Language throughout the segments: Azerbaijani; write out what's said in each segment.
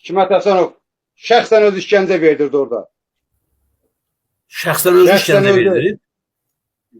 Hikmət Həsənov şəxsən öz işgəncə verdirdi orada. Şəxsən özü işgəncə verdirib?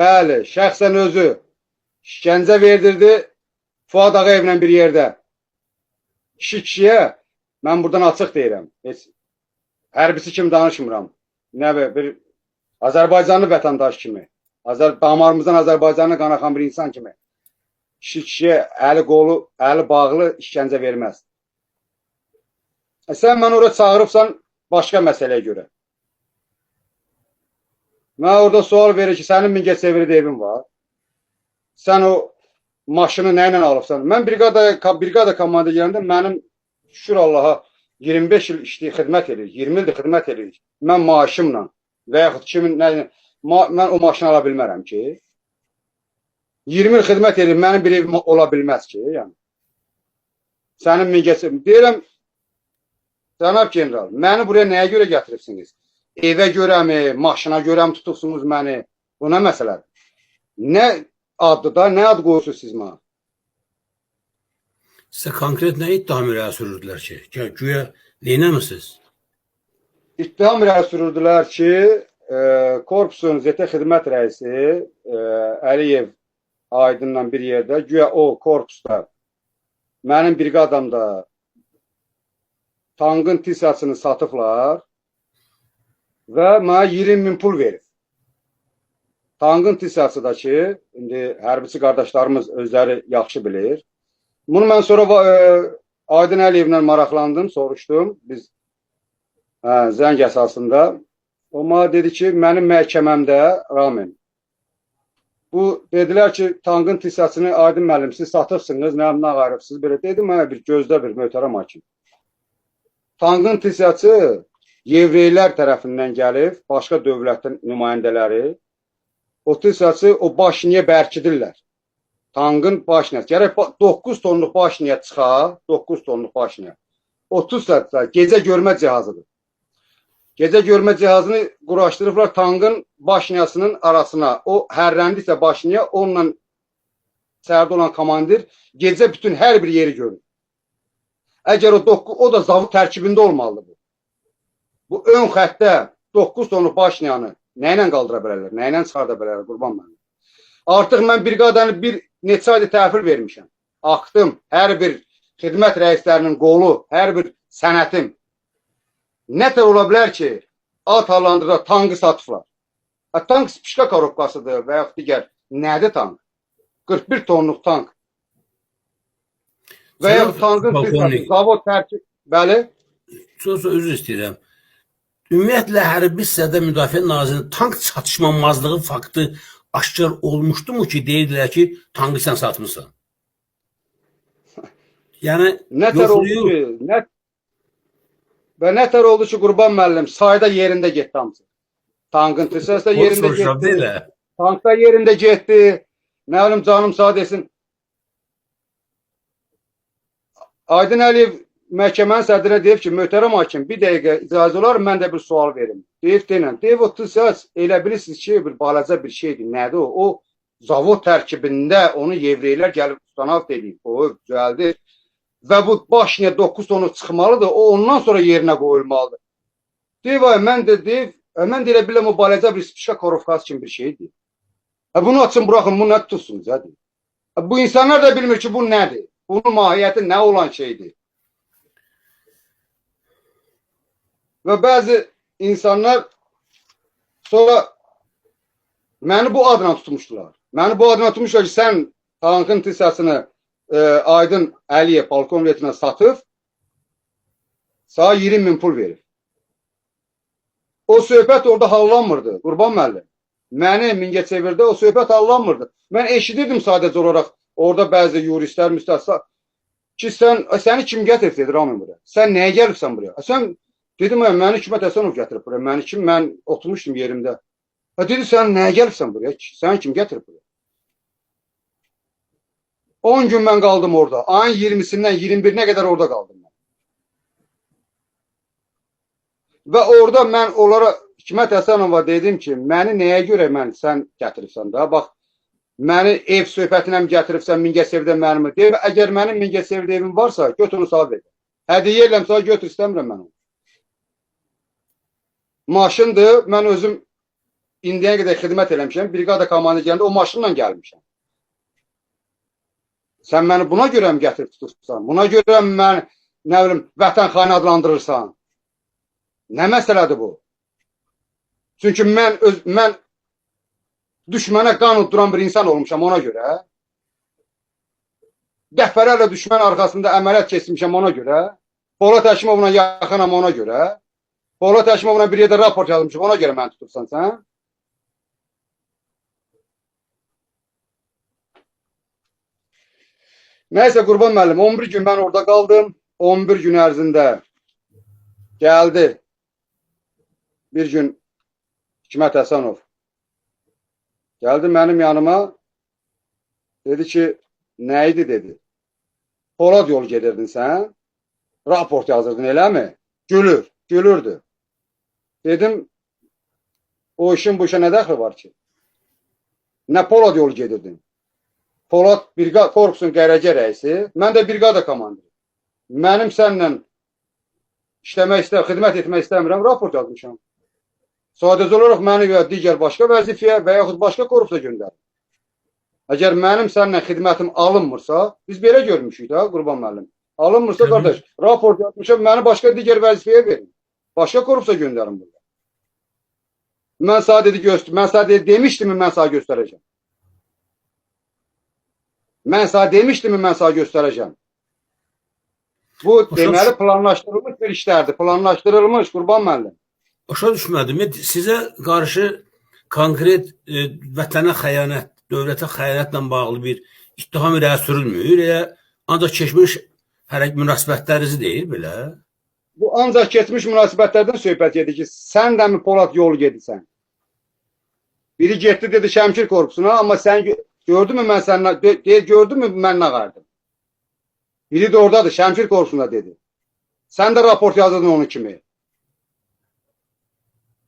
Bəli, şəxsən özü işgəncə verdirdi Fuad Ağayevlə bir yerdə. Kişiyə, mən buradan açıq deyirəm, heç hərbisi kimi danışmıram. Nə bir Azərbaycanlı vətəndaş kimi, damarımızdan Azərbaycanlı qan axan bir insan kimi kişiyə əli qolu, əli bağlı işgəncə verməz. Sən mən oraya çağırıbsan başqa məsələyə görə. Mən orada sual verir ki, sənin Mingəçevirdə evin var. Sən o maşını nə ilə alıbsan? Mən brigada komanda gələndə mənim şükür Allaha 25 il xidmət edir, 20 ildir xidmət edir. Mən maaşımla və yaxud kimin mən o maşını ala bilmərəm ki. 20 il xidmət edir, mənim bir evim ola bilməz ki. Yəni. Sənin Mingəçevir. Deyirəm, cənab general, məni buraya nəyə görə gətiribsiniz? Evə görəmi, maşına görəmi tutuqsunuz məni? Bu nə məsələdir? Nə addır da, nə ad qoyursunuz siz mənə? Sizə konkret nə ittiham irəli sürürdülər ki? Güya neynəmisiniz? İttiham irəli sürürdülər ki, korpusun ZT xidmət rəisi Əliyev Aydınla bir yerdə, güya o korpusda mənim briqadamda tankın tisasını satıblar və mənə 20.000 pul verib. Tankın tisası da ki, indi hərbiçi qardaşlarımız özləri yaxşı bilir. Bunu mən sonra Aydın Əliyevlə maraqlandım, soruşdum. Biz zəng əsasında. O mənə dedi ki, mənim məhkəməmdə, Ramin, bu dedilər ki, tankın tisasını Aydın müəllim, siz satıbsınız, nə ağarıbsınız, belə dedim, mənə bir gözdə bir möhtərəm hakim. Tankın tisası Yevreylər tərəfindən gəlib, başqa dövlətin nümayəndələri, o tisası o baş niyə bərkidirlər. Tankın baş niyə, gərək 9 tonluq baş niyə çıxa, 9 tonluq baş niyə. 30 saatda gecə görmə cihazıdır. Gecə görmə cihazını quraşdırıblar tankın baş niyasının arasına. O hərrəndisə baş niyə, onunla sərdə olan komandir gecə bütün hər bir yeri görür. Əgər o da zavod tərkibində olmalıdır bu. Bu ön xəttə 9 tonluq baş niyanı nə ilə qaldıra bilərlər, nə ilə çıxarda bilərlər, qurban mənim. Artıq mən briqadanı bir neçə ayda təhvil vermişəm. Axtım, hər bir xidmət rəislərinin qolu, hər bir sənətim. Nətər ola bilər ki, at hallandırda tankı satıblar. Tank spişka korobkasıdır və yaxud digər. Nədir tank? 41 tonluq tank. Və yaxud tankın zavod tərkib, bəli. Sonra özür istəyirəm. Ümumiyyətlə, hərbi hissədə Müdafiə Nazirinin tank çatışmamazlığı faktı aşkar olmuşdu mu ki, deyirdilər ki, tankı sən satmışsan? Yəni, yoxlayır. Və nətər oldu ki, qurban müəllim, sayda yerində getdi hamısı. Tankın tisası da yerində getdi. Tank da yerində getdi. Nə bilim, canım sağ desin. Aydın Əliyev məhkəmənin sədrinə deyib ki, möhtərəm hakim, bir dəqiqə icazə olar, mən də bir sual verim. Deyib deyilən, deyib o tisas elə bilirsiniz ki, bir balaca bir şeydir. Nədir o? O zavod tərkibində onu Yevreylər gəlib tutanaq deyib. O, düzəldir. Və bu baş niyə 9 tonu çıxmalıdır, o ondan sonra yerinə qoyulmalıdır. Deyib, mən deyə biləm o balaca bir spişka korofkası kimi bir şeydir. Bunu açın, buraxın, bunu nə tutursunuz? Bu insanlar da bilmir ki, bu nədir? Bunun mahiyyəti nə olan şeydir? Və bəzi insanlar sonra məni bu adına tutmuşdular. Məni bu adına tutmuşlar ki, sən tankın tisasını Aydın Əliyev polkovniyetinə satıb, sana 20.000 pul verir. O söhbət orada hallanmırdı, qurban müəllim. Məni Mingəçevirdə o söhbət hallanmırdı. Mən eşidirdim sadəcə olaraq orada bəzi yuristlər, müstəsna ki, səni kim gətirib, dedi Ramin buraya. Sən nəyə gəlibsən buraya? Sən dedim, məni Hikmət Həsənov gətirib buraya. Mən oturmuşdum yerimdə. Dedi, sən nəyə gəlibsən buraya? Sən kim gətirib buraya? 10 gün mən qaldım orada. Ayın 20-sindən 21-nə qədər orada qaldım. Və orada mən onlara Hikmət Həsənova dedim ki, məni nəyə görə sən gətiribsən da? Bax, məni ev söhbətinə mi gətiribsən, Mingəçevirdə mənimi? Deyib, əgər mənim Mingəçevirdə evim varsa, götürün sağ verin. Hədiyyə eləm sonra götür, istəmirəm mən onu. Maşındır, mən özüm indiyə qədər xidmət eləmişəm. Briqada komandı gələndə o maşınla gəlmişəm. Sən məni buna görə mi gətirib tutursan? Buna görə mi məni, nə bilim, vətən xaini adlandırırsan? Nə məsələdir bu? Çünki mən düşmənə qan udduran bir insan olmuşam ona görə. Dəfələrlə düşmən arxasında əməliyyat keçmişəm ona görə. Polat Həşimovla yaxınam ona görə. Polat Həşimovla bir yerdə raport yazmışam ona görə məni tutursan sən. Nəysə Qurban müəllim, 11 gün mən orada qaldım. 11 gün ərzində gəldi. Bir gün Hikmət Həsənov gəldi mənim yanıma. Dedi ki, nə idi dedi. Polad yolu gedirdin sən. Raport yazırdın, eləmi? Gülürdü. Dedim, o işin bu işe nə dəxli var ki? Nə Polad yolu gedirdin? Polad korpusun qərəcə rəisi, mən də brigada komandiriyim. Mənim sənlə xidmət etmək istəmirəm, raport yazmışam. Sadəcə olaraq məni və digər başqa vəzifəyə və yaxud başqa korpusa göndərin. Əgər mənim səninlə xidmətim alınmırsa, biz belə görmüşük da Qurban müəllim. Alınmırsa qardaş, raport yazmışam, məni başqa digər vəzifəyə verin. Başqa korpusa göndərin burada. Mən sadəcə demişdim mən sağ göstərəcəm. Mən sağ demişdim mən sağ göstərəcəm. Bu deməli planlaşdırılmış bir işlərdir. Planlaşdırılmış Qurban müəllim. Başa düşmədim. Sizə qarşı konkret vətənə xəyanət, dövlətə xəyanətlə bağlı bir ittiham irəli sürülmür. Ancaq keçmiş münasibətlərinizi deyil belə. Bu ancaq keçmiş münasibətlərdən söhbət edir ki, sən də mi Polad yolu gedirsən? Biri getdi dedi Şəmkir korpusuna, amma sən gördünmü mən nə qardım? Biri də oradadır, Şəmkir korpusunda dedi. Sən də raport yazırdın onun kimi.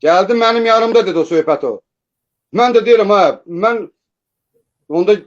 Gəldi mənim yanımda dedi o söhbət o. Mən də deyirəm, mən onda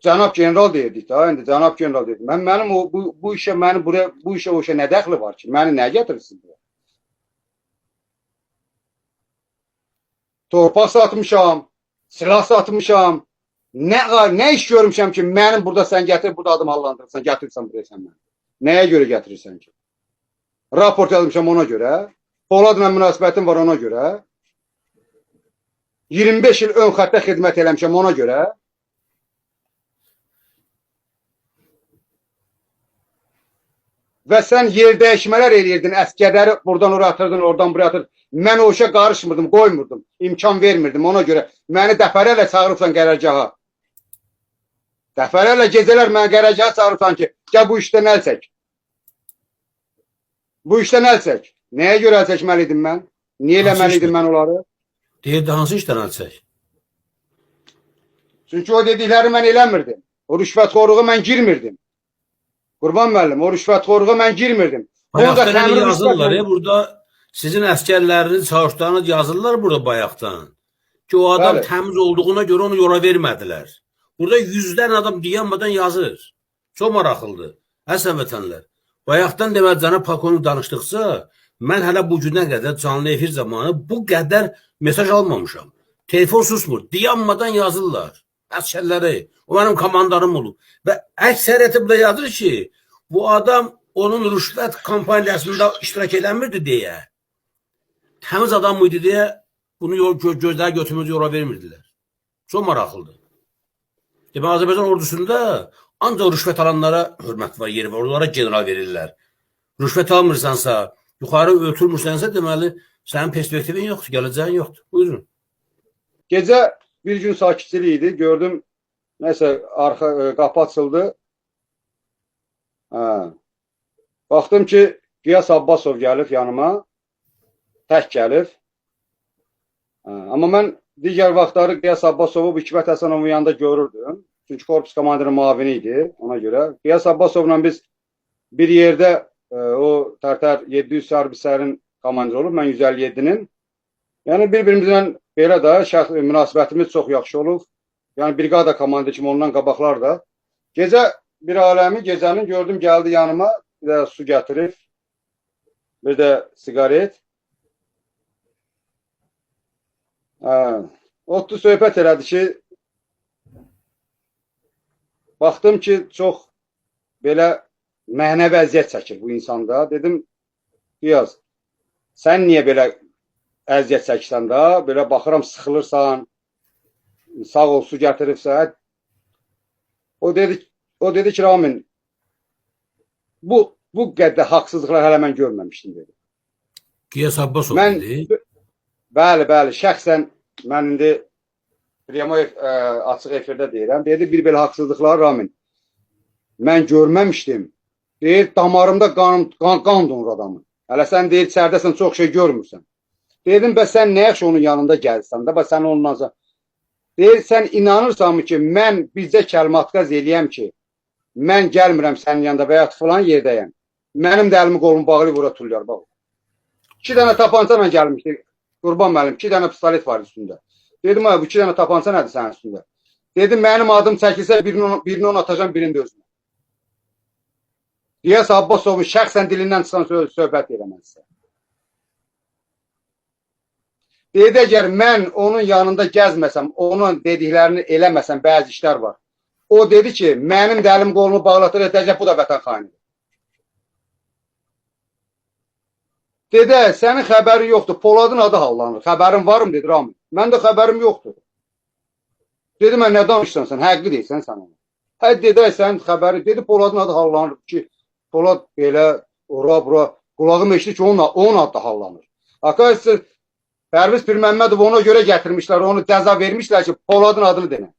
cənab general deyirdik da, indi cənab general deyirdik. Mənim bu işə o işə nə dəxli var ki? Məni nə gətirirsiniz buraya? Torpaq satmışam, silah satmışam. Nə iş görmüşəm ki, mənim burada sən gətir, burada adım hallandırırsan, gətirirsən buraya sən məni. Nəyə görə gətirirsən ki? Raport yazmışam ona görə. Poladla münasibətim var ona görə. 25 il ön xəttə xidmət eləmişəm ona görə. Və sən yer dəyişmələr eləyirdin, əskərləri buradan oraya atırdın, oradan buraya atırdın. Mən o işə qarışmırdım, qoymurdum, imkan vermirdim ona görə. Məni dəfələrlə çağırırsan qərargaha. Dəfələrlə gecələr məni qərargaha çağırırsan ki, gəl bu işdən əl çək. Bu işdən əl çək. Nəyə görə əl çəkməliydim mən? Niyə eləməliydim mən onları? Deyirdi, hansı işdən əl çək? Çünki o dedikləri mən eləmirdim. O rüşvətxorluğa mən girmirdim. Qurban müəllim, o rüşvətxorluğa mən girmirdim. Bayaqdan yazırlar, burada sizin əskərləriniz, çavuşlarınız yazırlar burada bayaqdan. Ki o adam təmiz olduğuna görə onu yola vermədilər. Burada 100'dən adam dayanmadan yazır. Çox maraqlıdır. Əsən vətənlər. Bayaqdan deməli cənab Pakonu danışdıqca, mən hələ bu günə qədər canlı efir zamanı bu qədər mesaj almamışam. Telefon susmur. Dayanmadan yazırlar. Əskərləri. O mənim komandarım olub. Və əksəriyyəti burada yazır ki, bu adam onun rüşvət kampaniyasında iştirak eləmirdi deyə. Təmiz adam mıydı deyə bunu gözləri götürmüz yola vermirdilər. Çox maraqlıdır. Demək, Azərbaycan ordusunda ancaq rüşvət alanlara hörmət var, yeri var. Onlara general verirlər. Rüşvət almırsansa, yuxarı ötürmürsənsə deməli, sənin perspektivin yoxdur, gələcəyin yoxdur. Buyurun. Gecə bir gün sakitçilik idi. Gördüm, nəsə qapı açıldı. Baxdım ki, Qiyas Abbasov gəlib yanıma. Tək gəlib. Amma mən digər vaxtları Qiyas Abbasovu Hikmət Həsənovun yanında görürdüm. Çünki korpus komandirinin mavini idi ona görə. Qiyas Abbasovla biz bir yerdə o Tərtər 700 harbislərin komandiri olub, mən 157-nin. Yəni bir-birimizlə belə də münasibətimiz çox yaxşı olub. Yəni brigada komandiri kimi ondan qabaqlar da. Gecə bir aləmi gecənin gördüm gəldi yanıma, bir də su gətirib. bir de sigaret. Otlu söhbət elədi ki, baxdım ki, çox belə mənəvi əziyyət çəkir bu insanda. Dedim, Qiyas, sən niyə belə əziyyət çəkirsən da? Belə baxıram, sıxılırsan, sağ ol, su gətiribsə. O dedi ki, Ramin, bu qədər haqsızlıqlar hələ mən görməmişdim, dedi. Qiyas Abbasov dedi. Bəli, şəxsən mən indi açıq efirdə deyirəm. Dedi, bir belə haqsızlıqlar, Ramin, mən görməmişdim. Deyir, damarımda qan donur adamın. Hələ sən deyir, içərdəsən, çox şey görmürsən. Dedim, bəs sən nə yaxşı onun yanında gəlsən də, bəs sən onunla... Deyir, sən inanırsanmı ki, mən bizcə kəlmatkaz eləyəm ki, mən gəlmirəm sənin yanında və ya falan yerdəyəm. Mənim də əlimi qolumu bağlayıb ora tullar, bax. 2 dənə tapanca ilə gəlmişdi. Qurban müəllim, 2 dənə pistolet var üstündə. Dedim, bu 2 dənə tapanca nədir sənin üstündə? Dedim, mənim adım çəkilsə birini ona atacam, birini də özümə. Qiyas Abbasovun şəxsən dilindən çıxan söhbət eləməzsə. Dedi, əgər mən onun yanında gəzməsəm, onun dediklərini eləməsəm, bəzi işlər var. O dedi ki, mənim də əlim qolumu bağlatır edəcək, bu da vətən xainidir. Dedi, sənin xəbərin yoxdur, Poladın adı hallanır. Xəbərin varım, dedi Ramin. Mən də xəbərim yoxdur. Dedi, mən nə danışsan sən, həqqi deyilsən sən ona. Hə, dedi, sənin xəbəri, dedi, Poladın adı hallanır ki, Polad belə, ora-bura, qulağım eşdi ki, onun adı da hallanır. Arkadaşlar, Pərviz Pirməmmədov ona görə gətirmişlər, onu cəza vermişlər ki, Poladın adını denə.